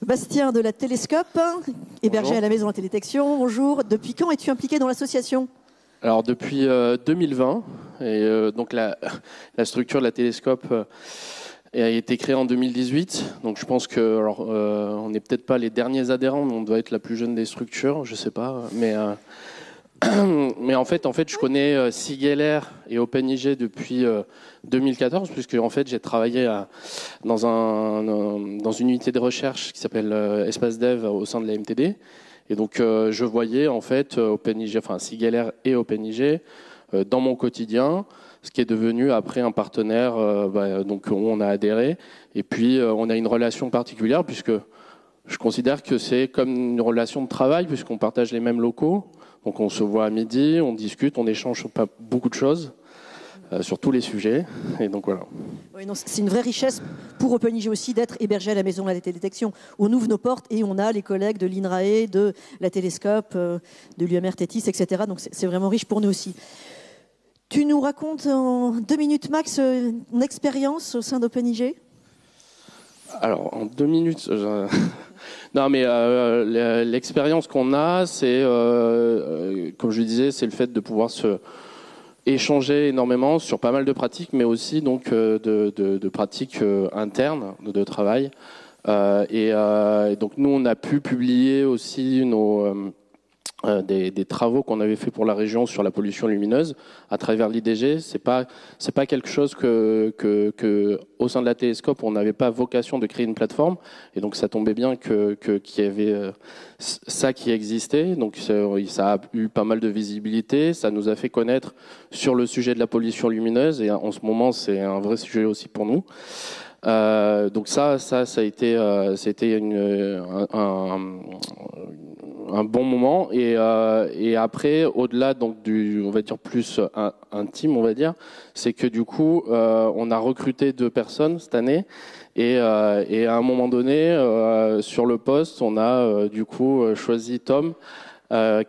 Bastien de la Télescope, hébergé Bonjour. à la Maison de la Télédétection. Bonjour. Depuis quand es-tu impliqué dans l'association? Alors depuis 2020, et donc la structure de la Télescope a été créée en 2018. Donc je pense que, alors, on n'est peut-être pas les derniers adhérents, mais on doit être la plus jeune des structures, je sais pas. Mais en fait, je connais Sigeller et OpenIG depuis 2014, puisque en fait j'ai travaillé dans une unité de recherche qui s'appelle Espace Dev au sein de la MTD. Et donc je voyais en fait OpenIG, enfin Sigeller et OpenIG dans mon quotidien, ce qui est devenu après un partenaire donc où on a adhéré. Et puis on a une relation particulière puisque je considère que c'est comme une relation de travail puisqu'on partage les mêmes locaux. Donc on se voit à midi, on discute, on échange sur pas beaucoup de choses. Sur tous les sujets, et donc voilà. Oui, c'est une vraie richesse pour OpenIG aussi d'être hébergé à la Maison de la Télédétection. On ouvre nos portes et on a les collègues de l'INRAE, de la Télescope, de l'UMR Tétis, etc. Donc c'est vraiment riche pour nous aussi. Tu nous racontes en 2 minutes max ton expérience au sein d'OpenIG? Alors en 2 minutes... Non, mais l'expérience qu'on a, c'est, comme je disais, c'est le fait de pouvoir échanger énormément sur pas mal de pratiques, mais aussi donc de pratiques internes de travail. Et donc nous, on a pu publier aussi des travaux qu'on avait fait pour la région sur la pollution lumineuse à travers l'IDG. C'est pas quelque chose que au sein de la Télescope on n'avait pas vocation de créer une plateforme, et donc ça tombait bien qu'il y avait ça qui existait. Donc ça a eu pas mal de visibilité, ça nous a fait connaître sur le sujet de la pollution lumineuse, et en ce moment c'est un vrai sujet aussi pour nous. Donc ça a été c'était un bon moment, et après, au-delà donc on va dire plus intime, on va dire, c'est que du coup on a recruté 2 personnes cette année, et à un moment donné sur le poste on a du coup choisi Tom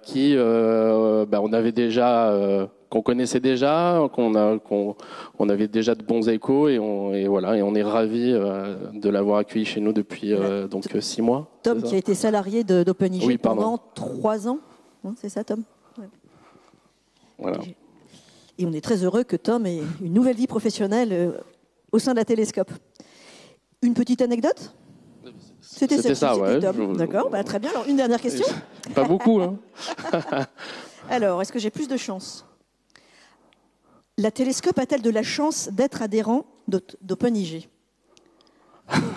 qui on avait déjà qu'on connaissait déjà, qu'on avait déjà de bons échos, et voilà, et on est ravis de l'avoir accueilli chez nous depuis donc 6 mois. Tom qui a été salarié d'OpenIG Oui, pendant 3 ans, c'est ça Tom? Ouais. Voilà. Et on est très heureux que Tom ait une nouvelle vie professionnelle au sein de la Télescope. Une petite anecdote? C'était ça, ouais. D'accord, très bien. Alors, une dernière question. Pas beaucoup, hein. Alors, est-ce que j'ai plus de chance? La Télescope a-t-elle de la chance d'être adhérent d'OpenIG?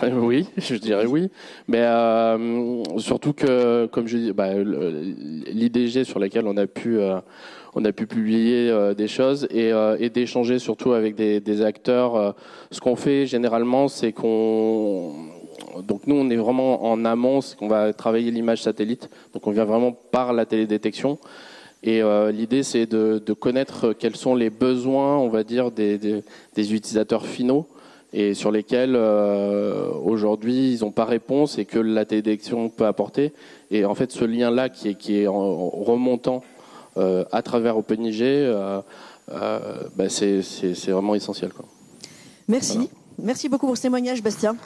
Oui, je dirais oui. Mais surtout que, comme je dis, l'IDG sur laquelle on a pu publier des choses, et d'échanger surtout avec des acteurs. Ce qu'on fait généralement, c'est donc nous, on est vraiment en amont, c'est qu'on va travailler l'image satellite. Donc on vient vraiment par la télédétection. Et l'idée, c'est de connaître quels sont les besoins, on va dire, des utilisateurs finaux, et sur lesquels aujourd'hui ils n'ont pas réponse et que la télédétection peut apporter. Et en fait, ce lien-là qui est remontant à travers OpenIG, c'est vraiment essentiel, quoi. Merci. Voilà. Merci beaucoup pour ce témoignage, Bastien.